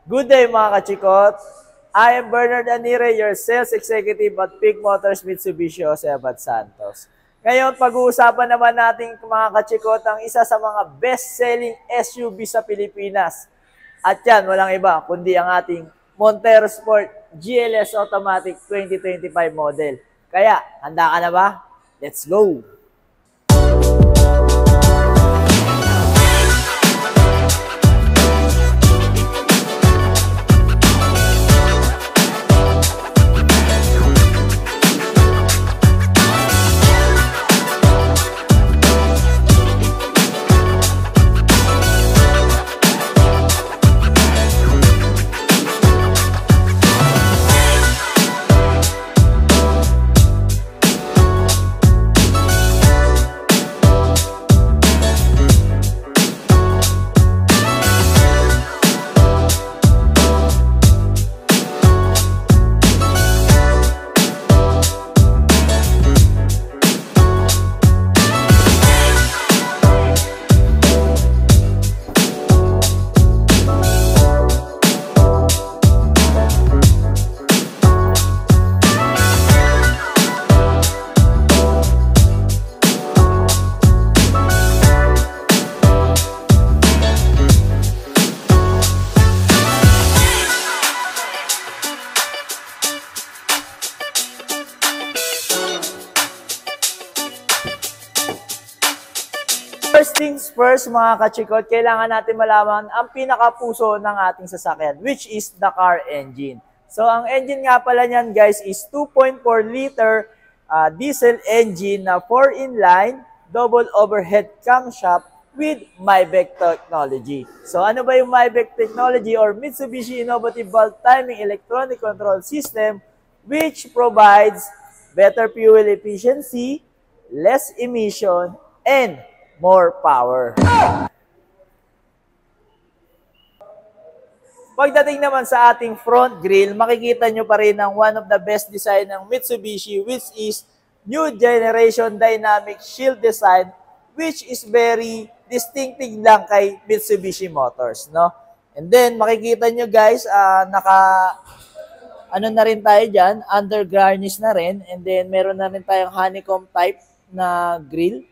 Good day mga kachikot! I am Bernard Anire, your sales executive at Pig Motors Mitsubishi Jose Abad Santos. Ngayon, pag-uusapan naman natin mga kachikot ang isa sa mga best-selling SUV sa Pilipinas. At yan, walang iba, kundi ang ating Montero Sport GLS Automatic 2025 model. Kaya, handa ka na ba? Let's go! First things first mga kachikot, kailangan natin malaman ang pinakapuso ng ating sasakyan, which is the car engine. So ang engine nga pala niyan guys is 2.4 liter diesel engine na 4-in-line double overhead camshaft with MIVEC technology. So ano ba yung MIVEC technology or Mitsubishi Innovative Valve Timing Electronic Control System, which provides better fuel efficiency, less emission, and more power. Pagdating naman sa ating front grille, makikita nyo pa rin ang one of the best design ng Mitsubishi, which is new generation dynamic shield design, which is very distinctive lang kay Mitsubishi Motors, no? And then makikita nyo guys, ano na rin tayo dyan, under garnish na rin, and then meron na rin tayong honeycomb type na grille.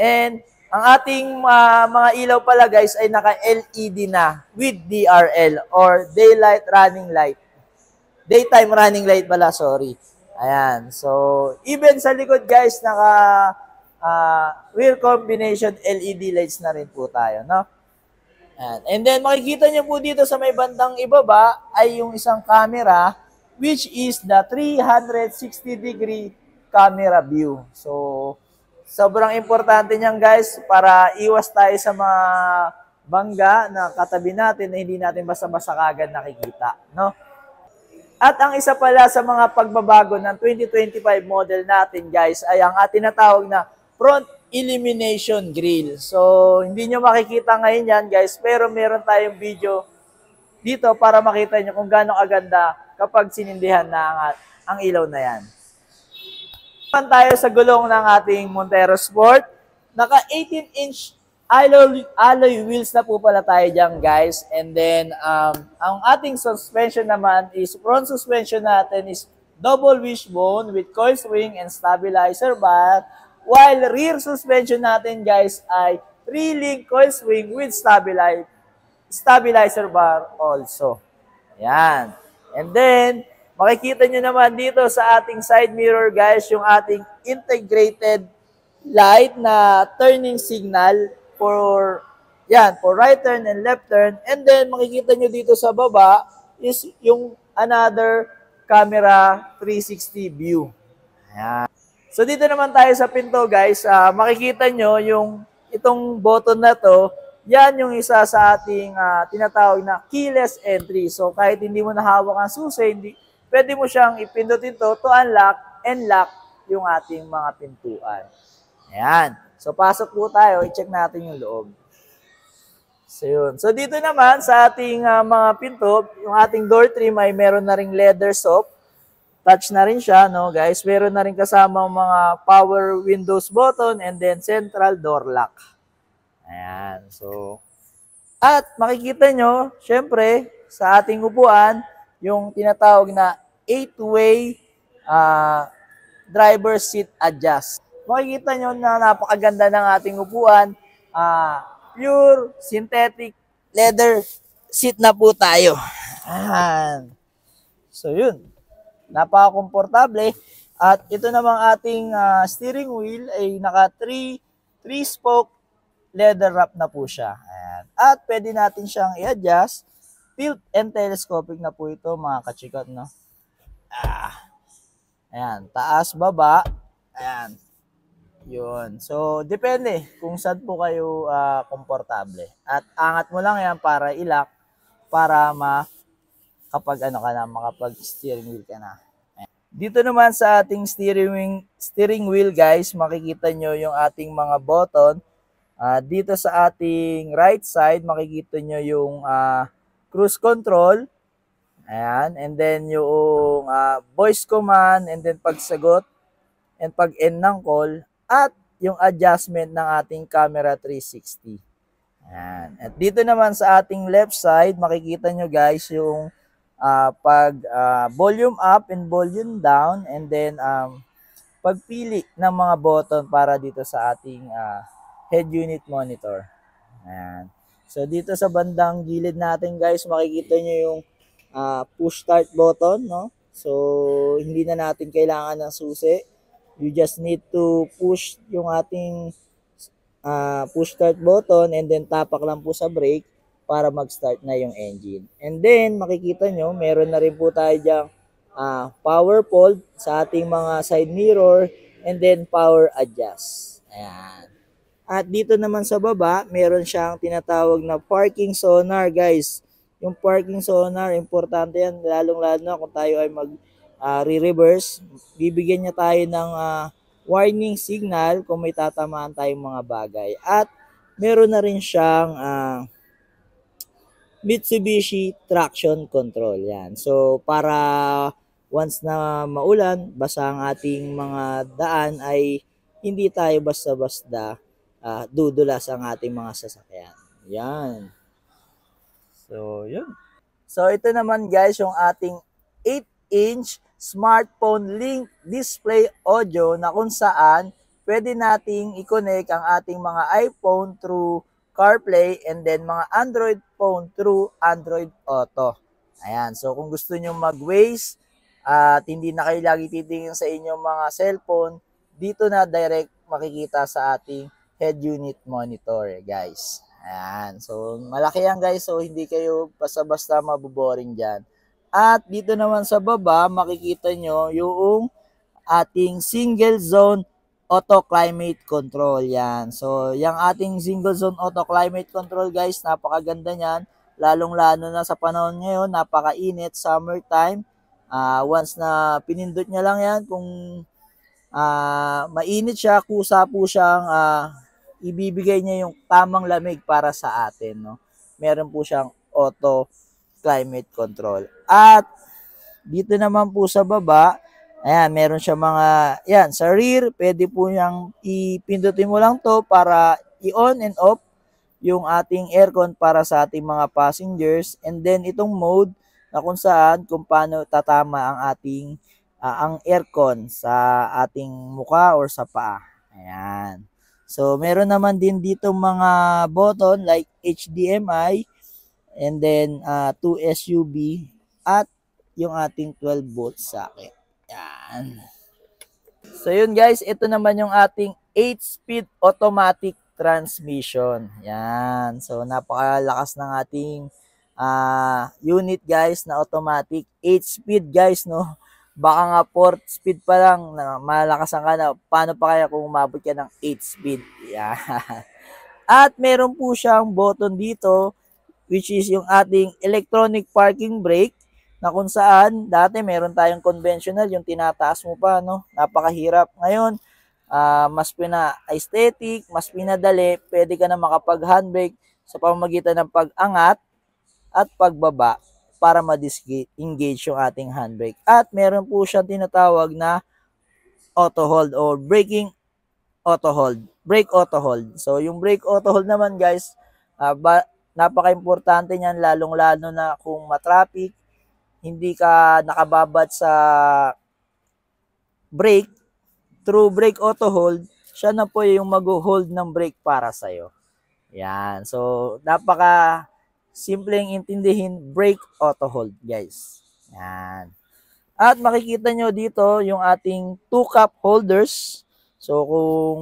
And ang ating mga ilaw pala guys ay naka-LED na with DRL or daylight running light. Daytime running light pala, sorry. Ayan. So, even sa likod guys, naka rear combination LED lights na rin po tayo, no? Ayan. And then makikita niyo po dito sa may bandang ibaba ay yung isang camera, which is the 360-degree camera view. So, sobrang importante niyan guys para iwas tayo sa mga bangga na katabi natin na hindi natin basta-basta kagad nakikita, no? At ang isa pala sa mga pagbabago ng 2025 model natin guys ay ang tinatawag na front illumination grille. So, hindi nyo makikita ngayon yan guys, pero meron tayong video dito para makita nyo kung gaano kaganda kapag sinindihan na ang ilaw na yan. Tayo sa gulong ng ating Montero Sport. Naka 18-inch alloy wheels na po pala tayo dyan guys. And then, ang ating suspension naman is, front suspension natin is double wishbone with coil spring and stabilizer bar. While rear suspension natin guys ay 3-link coil spring with stabilizer bar also. Ayan. And then, makikita nyo naman dito sa ating side mirror guys, yung ating integrated light na turning signal for right turn and left turn. And then makikita nyo dito sa baba is yung another camera 360 view. Ayan. So dito naman tayo sa pinto guys, makikita nyo yung itong button na to, yan yung isa sa ating tinatawag na keyless entry. So kahit hindi mo nahawak ang susi, pwede mo siyang ipindutin to unlock and lock yung ating mga pintuan. Ayan. So, pasok po tayo. I-check natin yung loob. So, yun. So, dito naman sa ating mga pinto, yung ating door trim ay meron na ring leather soft. Touch na rin siya, no, guys. Meron na rin kasama mga power windows button and then central door lock. Ayan. So, at makikita nyo, syempre, sa ating upuan, yung tinatawag na 8-way driver seat adjust. Makikita nyo na napakaganda ng ating upuan. Pure synthetic leather seat na po tayo. Ayan. So yun, napaka-komportable. At ito namang ating steering wheel ay naka 3-spoke leather wrap na po siya. Ayan. At pwede natin siyang i-adjust. Tilt and telescopic na po ito mga kachikot, no? Ayan, taas, baba. Ayan. Yun. So, depende kung saan po kayo komportable. At angat mo lang yan para ilak, para kapag ano ka na, makapag steering wheel ka na. Ayan. Dito naman sa ating steering wheel guys, makikita nyo yung ating mga button. Dito sa ating right side, makikita nyo yung cruise control. Ayan. And then yung voice command, and then pagsagot, and pag-end ng call, at yung adjustment ng ating camera 360. Ayan. At dito naman sa ating left side, makikita nyo guys yung volume up and volume down, and then pagpili ng mga button para dito sa ating head unit monitor. Ayan. So dito sa bandang gilid natin guys, makikita nyo yung push start button, no? So hindi na natin kailangan ng susi. You just need to push yung ating push start button, and then tapak lang po sa brake para mag-start na yung engine. And then makikita nyo, meron na rin po tayo dyang power fold sa ating mga side mirror, and then power adjust. Ayan. At dito naman sa baba, meron siyang tinatawag na parking sonar guys. Yung parking sonar, importante yan, lalong-lalo na kung tayo ay re-reverse. Bibigyan niya tayo ng warning signal kung may tatamaan tayong mga bagay. At meron na rin siyang Mitsubishi traction control. Yan. So para once na maulan, basa ang ating mga daan, ay hindi tayo basta-basta dudulas ang ating mga sasakyan. Yan. So, yun. So, ito naman guys, yung ating 8-inch smartphone link display audio na kung saan pwede nating i-connect ang ating mga iPhone through CarPlay, and then mga Android phone through Android Auto. Ayan. So, kung gusto nyo mag-Waze at hindi na kayo lagi titingin sa inyong mga cellphone, dito na direct makikita sa ating head unit monitor, guys. Ayan. So, malaki yan guys. So, hindi kayo basta-basta maboboring dyan. At dito naman sa baba, makikita nyo yung ating single zone auto climate control. Yan. So, yung ating single zone auto climate control guys, napakaganda niyan. Lalong-lalo na sa panahon ngayon, napakainit, summertime. Once na pinindot niya lang yan, kung mainit siya, kusa po siyang ibibigay niya yung tamang lamig para sa atin, no? Meron po siyang auto climate control. At dito naman po sa baba, ayan, meron siya mga, yan, sa rear, pwede po niyang ipindutin mo lang to para i-on and off yung ating aircon para sa ating mga passengers. And then itong mode na kung saan, kung paano tatama ang ating ang aircon sa ating mukha or sa paa. Ayan. So, meron naman din dito mga button like HDMI, and then 2 SUV, at yung ating 12 volt socket. Yan. So, yun guys, ito naman yung ating 8-speed automatic transmission. Yan. So, napakalakas ng ating unit guys na automatic. 8-speed guys, no? Baka nga 4th speed pa lang, malakasan ka na. Paano pa kaya kung umabot ka ng 8 speed? Yan. At meron po siyang button dito, which is yung ating electronic parking brake, na kung saan dati meron tayong conventional, yung tinataas mo pa, no? Napakahirap. Ngayon, mas pina-aesthetic, mas pinadali, pwede ka na makapag-handbrake sa pamamagitan ng pag-angat at pagbaba para ma-disengage yung ating handbrake. At meron po siyang tinatawag na auto hold or braking auto hold, brake auto hold. So yung brake auto hold naman guys, napaka-importante niyan, lalong-lalo na kung matraffic, hindi ka nakababad sa brake. Through brake auto hold, siya na po yung mag-hold ng brake para sa'yo. Yan. So, napaka simpleng intindihin, brake auto hold, guys. Yan. At makikita nyo dito yung ating 2 cup holders. So, kung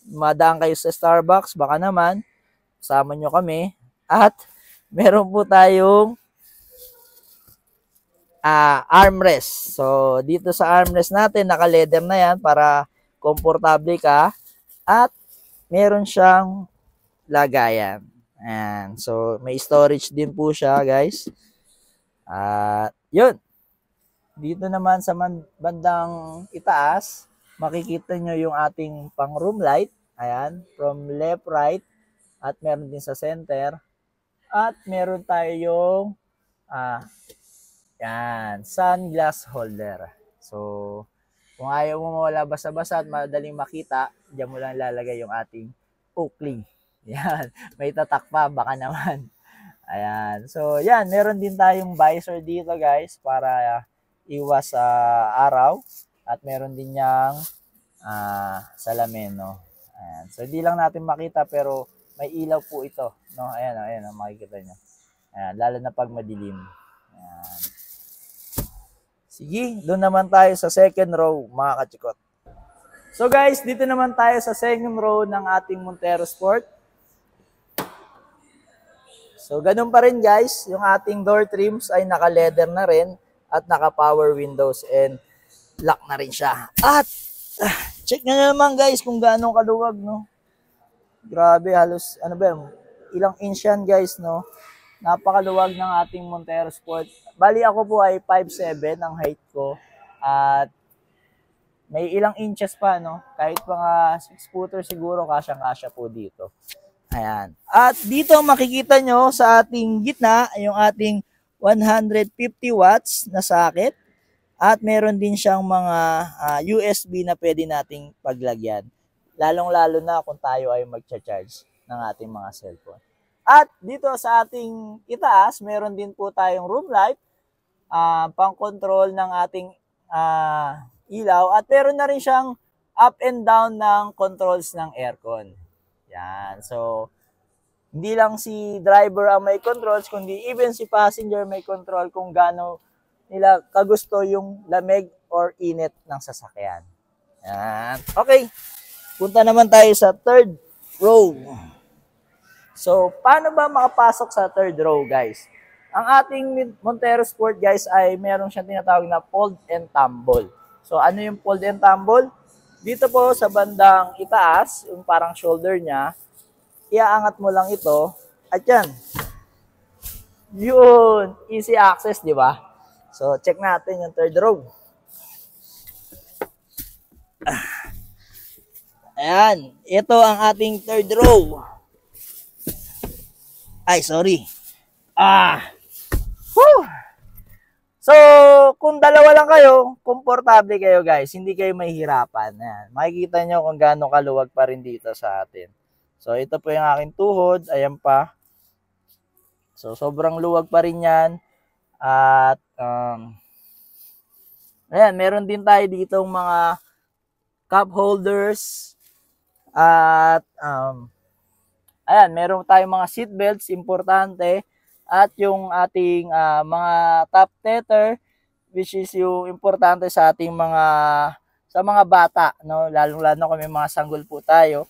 madaan kayo sa Starbucks, baka naman, sama nyo kami. At meron po tayong armrest. So, dito sa armrest natin, naka-leather na yan para komportable ka. At meron siyang lagayan. Ayan. So, may storage din po siya, guys. At, yun. Dito naman sa bandang itaas, makikita nyo yung ating pang room light. Ayan. From left, right. At meron din sa center. At meron tayong yan, sunglass holder. So, kung ayaw mo mawala basa-basa at madaling makita, diyan mo lang lalagay yung ating Oakley. Yan, may tatak pa, baka naman. Ayan, so yan, meron din tayong visor dito guys para iwas sa araw. At meron din niyang salamin, no? Ayan, so hindi lang natin makita pero may ilaw po ito, no? Ayan, makikita nyo. Ayan, lalo na pag madilim. Ayan. Sige, doon naman tayo sa second row, mga kachikot. So guys, dito naman tayo sa second row ng ating Montero Sport. So ganun pa rin guys, yung ating door trims ay naka-leather na rin at naka-power windows and lock na rin siya. At check nyo naman guys kung gaano kaluwag, no? Grabe, halos, ano ba, ilang inch yan guys, no? Napakaluwag ng ating Montero Sport. Bali ako po ay 5'7" ang height ko. At may ilang inches pa, no? Kahit mga 6 footer siguro, kasyang-kasya po dito. Ayan. At dito makikita nyo sa ating gitna, yung ating 150 watts na socket. At meron din siyang mga USB na pwede nating paglagyan. Lalong-lalo na kung tayo ay magcha-charge ng ating mga cellphone. At dito sa ating itaas, meron din po tayong room light, pang-control ng ating ilaw. At meron na rin siyang up and down ng controls ng aircon. Yan. So, hindi lang si driver ang may controls, kundi even si passenger may control kung gaano nila kagusto yung lamig or init ng sasakyan. Yan. Okay. Punta naman tayo sa third row. So, paano ba makapasok sa third row, guys? Ang ating Montero Sport, guys, ay meron siyang tinatawag na fold and tumble. So, ano yung fold and tumble? Dito po sa bandang itaas, yung parang shoulder niya, iaangat mo lang ito, at yan. Yun, easy access, di ba? So, check natin yung third row. Ayan, ito ang ating third row. Ay, sorry. Whew. So, kung dalawa lang kayo, komportable kayo guys. Hindi kayo mahihirapan. Ayan. Makikita nyo kung gaano kaluwag pa rin dito sa atin. So, ito po yung aking tuhod. Ayan pa. So, sobrang luwag pa rin yan. At, ayan, meron din tayo ditong mga cup holders. At, ayan, meron tayong mga seat belts, importante. At yung ating mga top tether, which is yung importante sa ating mga bata, no? Lalong-lalo kung may mga sanggol po tayo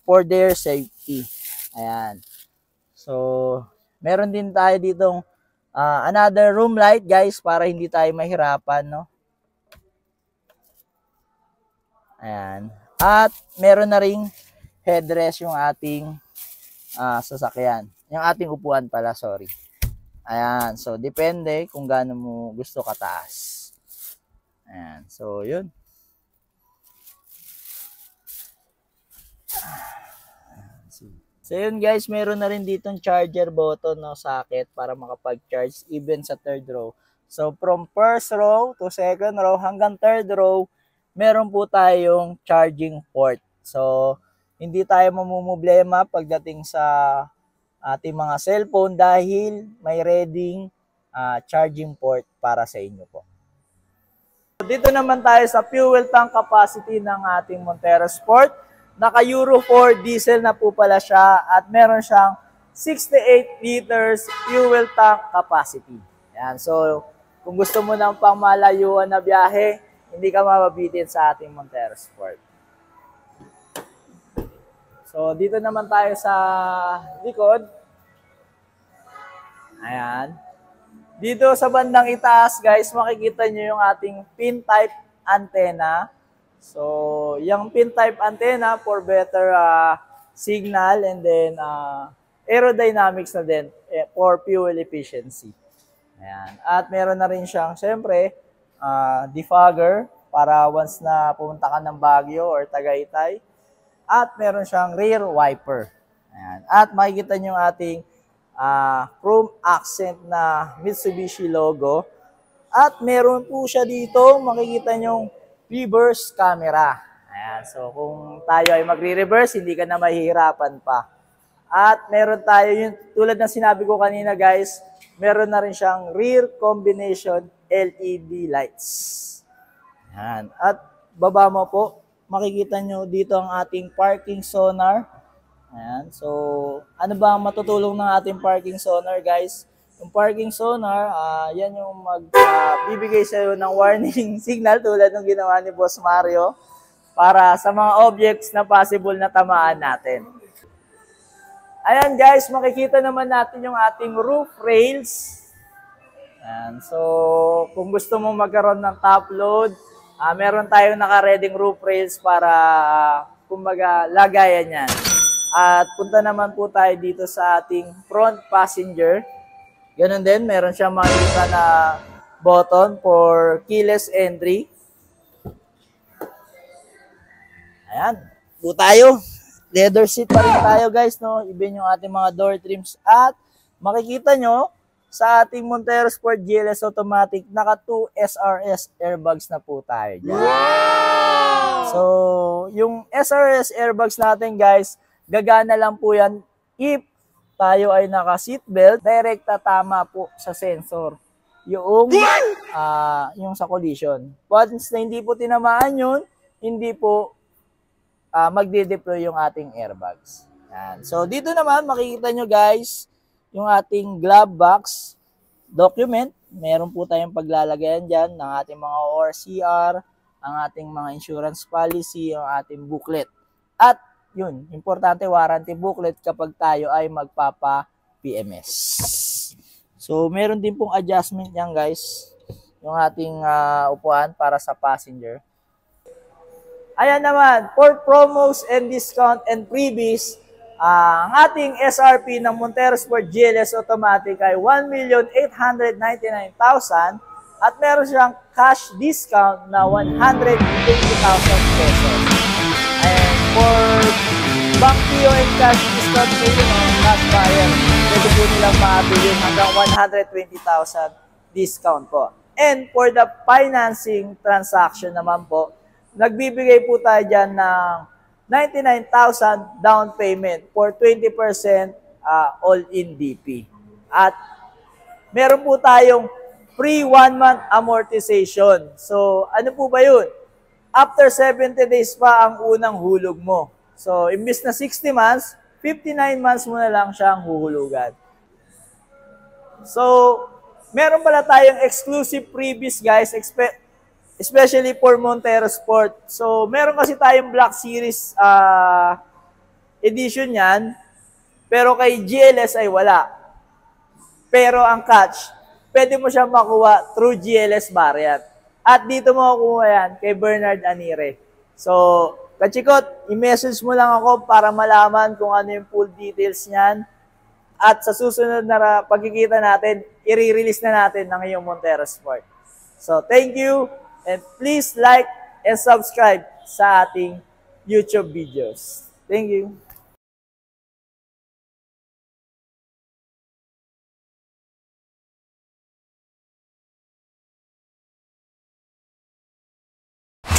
for their safety. Ayan. So, meron din tayo ditong another room light, guys, para hindi tayo mahirapan, no? Ayan. At meron na ring headrest yung ating sasakyan. Yung ating upuan pala, sorry. Ayan. So, depende kung gaano mo gusto kataas. Ayan. So, yun. So, yun guys. Meron na rin ditong charger button, no, socket para makapag-charge even sa third row. So, from first row to second row hanggang third row, meron po tayong charging port. So, hindi tayo mamumblema pagdating sa ating mga cellphone dahil may ready charging port para sa inyo po. Dito naman tayo sa fuel tank capacity ng ating Montero Sport. Naka Euro 4 diesel na po pala siya at meron siyang 68 liters fuel tank capacity. Yan. So, kung gusto mo ng pangmalayuan na biyahe, hindi ka mababitin sa ating Montero Sport. So, dito naman tayo sa likod. Ayan. Dito sa bandang itaas, guys, makikita nyo yung ating pin-type antenna. So, yung pin-type antenna for better signal and then aerodynamics na din for fuel efficiency. Ayan. At meron na rin siyang, syempre, defogger para once na pumunta ka ng Baguio or Tagaytay. At meron siyang rear wiper. Ayan. At makikita nyo yung ating chrome accent na Mitsubishi logo. At meron po siya dito, makikita nyo reverse camera. Ayan. So kung tayo ay magre-reverse, hindi ka na mahihirapan pa. At meron tayo, yung tulad ng sinabi ko kanina guys, meron na rin siyang rear combination LED lights. Ayan. At baba mo po, makikita nyo dito ang ating parking sonar. Ayan. So, ano ba ang matutulong ng ating parking sonar, guys? Yung parking sonar, yan yung bibigay sa'yo ng warning signal tulad ng ginawa ni Boss Mario para sa mga objects na possible na tamaan natin. Ayan, guys, makikita naman natin yung ating roof rails. Ayan. So, kung gusto mo magkaroon ng top load, meron tayong naka-reading roof rails para, kumbaga, lagayan yan. At punta naman po tayo dito sa ating front passenger. Ganun din, meron siyang makikita na button for keyless entry. Ayan, po tayo. Leather seat pa rin tayo guys, no? Even yung ating mga door trims. At makikita nyo, sa ating Montero Sport GLS Automatic, naka 2 SRS airbags na po tayo dyan. Wow! So, yung SRS airbags natin guys, gagana lang po yan if tayo ay naka-seatbelt, direkta tama po sa sensor. Yung sa collision. Once na hindi po tinamaan yun, hindi po magde-deploy yung ating airbags. Yan. So, dito naman, makikita nyo guys, yung ating glove box document. Meron po tayong paglalagayan dyan ng ating mga ORCR, ang ating mga insurance policy, ang ating booklet. At yun, importante warranty booklet kapag tayo ay magpapa-PMS. So, meron din pong adjustment yan guys, yung ating upuan para sa passenger. Ayan naman, for promos and discount and freebies, ang ating SRP ng Montero Sport GLS Automatic ay 1,899,000 at meron siyang cash discount na 120,000 pesos. And for bank PO and cash discount po yun, cash buyer, pwede po nilang maabilin hanggang 120,000 discount po. And for the financing transaction naman po, nagbibigay po tayo dyan ng 99,000 down payment for 20% all-in DP. At meron po tayong free 1-month amortization. So, ano po ba yun? After 70 days pa ang unang hulog mo. So, imbis na 60 months, 59 months mo na lang siyang huhulugan. So, meron pala tayong exclusive freebies guys, especially for Montero Sport. So, meron kasi tayong Black Series edition yan, pero kay GLS ay wala. Pero ang catch, pwede mo siyang makuha through GLS variant. At dito mo makuha yan kay Bernard Anire. So, kachikot, i-message mo lang ako para malaman kung ano yung full details niyan. At sa susunod na pagkikita natin, i-release na natin ng iyong Montero Sport. So, thank you. And please like and subscribe sa ating YouTube videos. Thank you.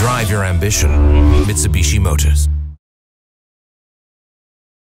Drive your ambition, Mitsubishi Motors.